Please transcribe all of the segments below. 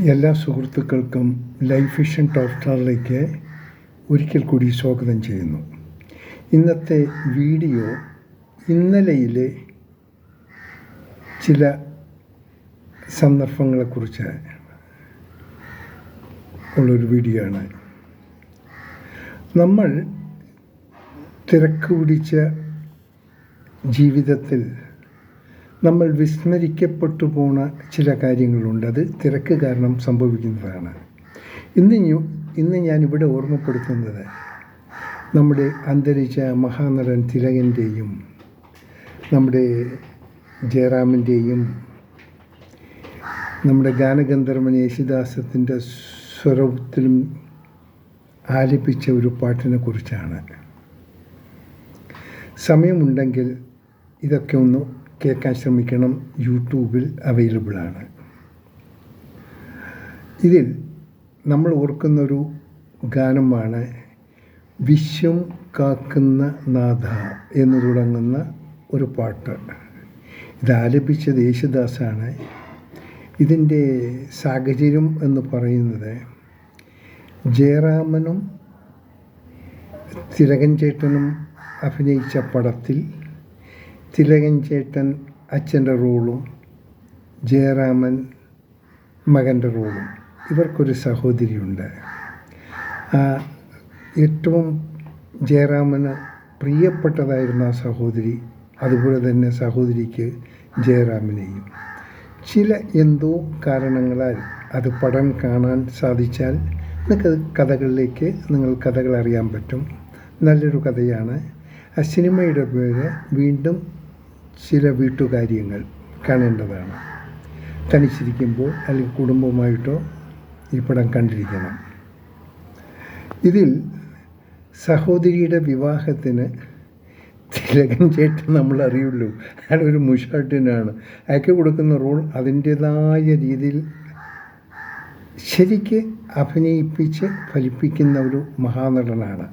എല്ലാ സുഹൃത്തുക്കൾക്കും life vision top സ്റ്റാറിലേക്ക് ഒരിക്കൽ കൂടി സ്വാഗതം ചെയ്യുന്നു. ഇന്നത്തെ വീഡിയോ ഇന്നലെയിലെ ചില സന്ദർഭങ്ങളെക്കുറിച്ച് ഉള്ളൊരു വീഡിയോ ആണ്. നമ്മൾ തിരക്ക് പിടിച്ച ജീവിതത്തിൽ നമ്മൾ വിസ്മരിക്കപ്പെട്ടു പോണ ചില കാര്യങ്ങളുണ്ട്. അത് തിരക്ക് കാരണം സംഭവിക്കുന്നതാണ്. ഇന്ന് ഞാനിവിടെ ഓർമ്മപ്പെടുത്തുന്നത് നമ്മുടെ അന്തരിച്ച മഹാനടൻ തിലകൻ്റെയും നമ്മുടെ ജയറാമിൻ്റെയും നമ്മുടെ ഗാനഗന്ധർവൻ യേശുദാസത്തിൻ്റെ സ്വരത്തിലും ആലപിച്ച ഒരു പാട്ടിനെ കുറിച്ചാണ്. സമയമുണ്ടെങ്കിൽ ഇതൊക്കെ ഒന്ന് കേൾക്കാൻ ശ്രമിക്കണം. യൂട്യൂബിൽ അവൈലബിളാണ്. ഇതിൽ നമ്മൾ ഓർക്കുന്നൊരു ഗാനമാണ് വിശ്വം കാക്കുന്ന നാഥ എന്ന് തുടങ്ങുന്ന ഒരു പാട്ട്. ഇത് ആലപിച്ചത് യേശുദാസാണ്. ഇതിൻ്റെ സാഹചര്യം എന്ന് പറയുന്നത് ജയറാമനും തിലകൻ ചേട്ടനും അഭിനയിച്ച പടത്തിൽ തിലകൻ ചേട്ടൻ അച്ഛൻ്റെ റോളും ജയറാമൻ മകൻ്റെ റോളും. ഇവർക്കൊരു സഹോദരിയുണ്ട്. ഏറ്റവും ജയറാമന് പ്രിയപ്പെട്ടതായിരുന്ന ആ സഹോദരി, അതുപോലെ തന്നെ സഹോദരിക്ക് ജയറാമിനെയും. ചില എന്തോ കാരണങ്ങളാൽ അത് പടം കാണാൻ സാധിച്ചാൽ നിങ്ങൾ കഥകൾ അറിയാൻ പറ്റും. നല്ലൊരു കഥയാണ്. ആ സിനിമയുടെ പേര് വീണ്ടും ചില വീട്ടുകാര്യങ്ങൾ. കാണേണ്ടതാണ്. തനിച്ചിരിക്കുമ്പോൾ അല്ലെങ്കിൽ കുടുംബമായിട്ടോ ഈ പടം കണ്ടിരിക്കണം. ഇതിൽ സഹോദരിയുടെ വിവാഹത്തിന് തിലകൻ ചേട്ടൻ നമ്മൾ അറിയുള്ളൂ. അയാളൊരു മുഷാട്ടിനാണ്. അയാൾക്ക് കൊടുക്കുന്ന റോൾ അതിൻ്റേതായ രീതിയിൽ ശരിക്ക് അഭിനയിപ്പിച്ച് ഫലിപ്പിക്കുന്ന ഒരു മഹാനടനാണ്.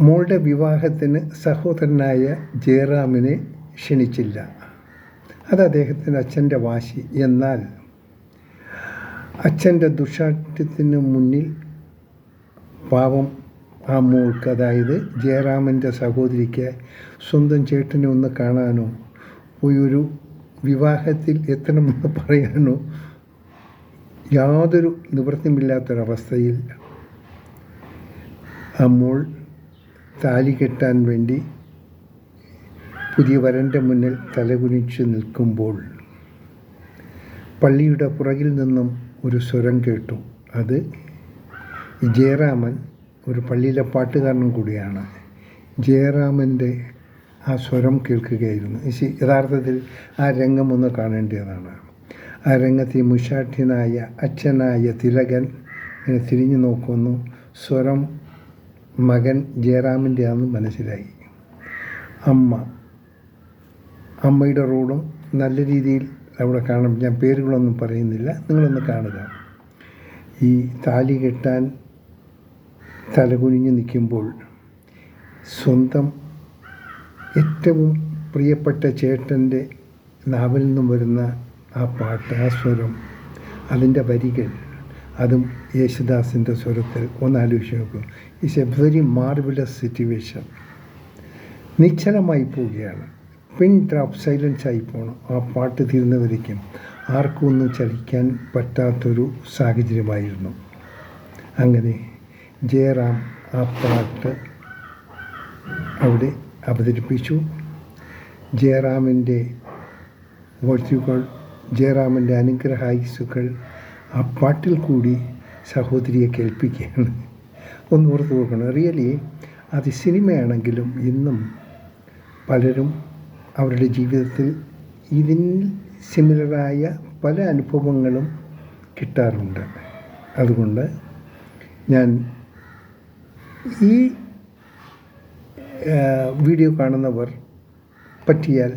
മോളുടെ വിവാഹത്തിന് സഹോദരനായ ജയറാമിനെ ക്ഷണിച്ചില്ല. അത് അദ്ദേഹത്തിൻ്റെ അച്ഛൻ്റെ വാശി. എന്നാൽ അച്ഛൻ്റെ ദുഷ്ടാഠ്യത്തിന് മുന്നിൽ പാവം ആ മോൾക്ക്, അതായത് ജയറാമൻ്റെ സഹോദരിക്ക് സ്വന്തം ചേട്ടനെ ഒന്ന് കാണാനോ ഒരു വിവാഹത്തിൽ എത്തണമെന്ന് പറയാനോ യാതൊരു നിവൃത്തിയുമില്ലാത്തൊരവസ്ഥയിൽ ആ മോൾ താലി കെട്ടാൻ വേണ്ടി പുതിയ വരൻ്റെ മുന്നിൽ തലകുനിച്ച് നിൽക്കുമ്പോൾ പള്ളിയുടെ പുറകിൽ നിന്നും ഒരു സ്വരം കേട്ടു. അത് ജയറാമൻ, ഒരു പള്ളിയിലെ പാട്ടുകാരനും കൂടിയാണ്. ജയറാമൻ്റെ ആ സ്വരം കേൾക്കുകയായിരുന്നു. യഥാർത്ഥത്തിൽ ആ രംഗം ഒന്ന് കാണേണ്ടതാണ്. ആ രംഗത്ത് മുഷാഠ്യനായ അച്ഛനായ തിലകൻ ഇങ്ങനെ തിരിഞ്ഞു നോക്കുന്നു. സ്വരം മകൻ ജയറാമിൻ്റെ ആണെന്ന് മനസ്സിലായി. അമ്മയുടെ റോളും നല്ല രീതിയിൽ അവിടെ കാണും. ഞാൻ പേരുകളൊന്നും പറയുന്നില്ല, നിങ്ങളൊന്ന് കാണുക. ഈ താലി കെട്ടാൻ തലകുനിഞ്ഞ് നിൽക്കുമ്പോൾ സ്വന്തം ഏറ്റവും പ്രിയപ്പെട്ട ചേട്ടൻ്റെ നാവിൽ നിന്നും വരുന്ന ആ പാട്ട്, ആ സ്വരം, അതിൻ്റെ വരികൾ, അതും യേശുദാസിൻ്റെ സ്വരത്തിൽ ഒന്ന് ആലോചിച്ച് നോക്കും. It's A very marvellous situation. നിശ്ചലമായി പോവുകയാണ്. പിൻ ഡ്രോപ്പ് സൈലൻസ് ആയി പോകണം. ആ പാട്ട് തീർന്നവരേക്കും ആർക്കും ഒന്നും ചലിക്കാൻ പറ്റാത്തൊരു സാഹചര്യമായിരുന്നു. അങ്ങനെ ജയറാം ആ പാട്ട് അവിടെ അവതരിപ്പിച്ചു. ജയറാമിൻ്റെ വാഴ്ത്തുകൾ, ജയറാമിൻ്റെ അനുഗ്രഹായുസ്സുകൾ ആ പാട്ടിൽ കൂടി സഹോദരിയെ കേൾപ്പിക്കുകയാണ്. ഒന്ന് ഓർത്ത് നോക്കണം. റിയലി അത് സിനിമയാണെങ്കിലും ഇന്നും പലരും അവരുടെ ജീവിതത്തിൽ ഇതിന് സിമിലറായ പല അനുഭവങ്ങളും കിട്ടാറുണ്ട്. അതുകൊണ്ട് ഞാൻ ഈ വീഡിയോ കാണുന്നവർ പറ്റിയാൽ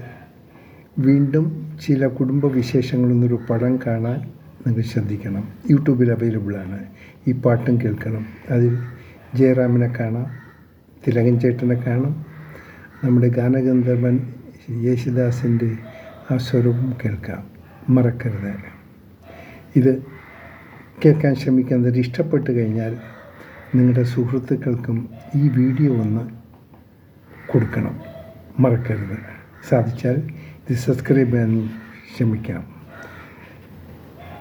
വീണ്ടും ചില കുടുംബ വിശേഷങ്ങളൊന്നൊരു പടം കാണാൻ നിങ്ങൾ ശ്രദ്ധിക്കണം. യൂട്യൂബിൽ അവൈലബിളാണ്. ഈ പാട്ടും കേൾക്കണം. അതിൽ ജയറാമിനെ കാണാം, തിലകൻ ചേട്ടനെ കാണാം, നമ്മുടെ ഗാനഗന്ധർവൻ യേശുദാസിൻ്റെ ആ സ്വരവും കേൾക്കാം. മറക്കരുത്. ഇത് കേൾക്കാൻ ശ്രമിക്കുന്നത് ഇഷ്ടപ്പെട്ട് കഴിഞ്ഞാൽ നിങ്ങളുടെ സുഹൃത്തുക്കൾക്കും ഈ വീഡിയോ ഒന്ന് കൊടുക്കണം, മറക്കരുത്. സാധിച്ചാൽ ഇത് സബ്സ്ക്രൈബ് ചെയ്യാൻ ശ്രമിക്കാം.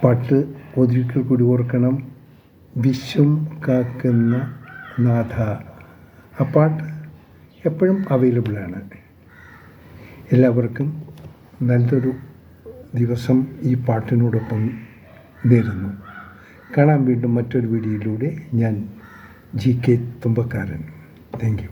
പാട്ട് ഒരിക്കൽ കൂടി ഓർക്കണം, വിശ്വം കാക്കുന്ന നാഥ. ആ പാട്ട് എപ്പോഴും അവൈലബിളാണ്. എല്ലാവർക്കും നല്ലൊരു ദിവസം ഈ പാട്ടിനോടൊപ്പം നേരുന്നു. കാണാം വീണ്ടും മറ്റൊരു വീഡിയോയിലൂടെ. ഞാൻ GK തുമ്പക്കാരൻ. Thank you.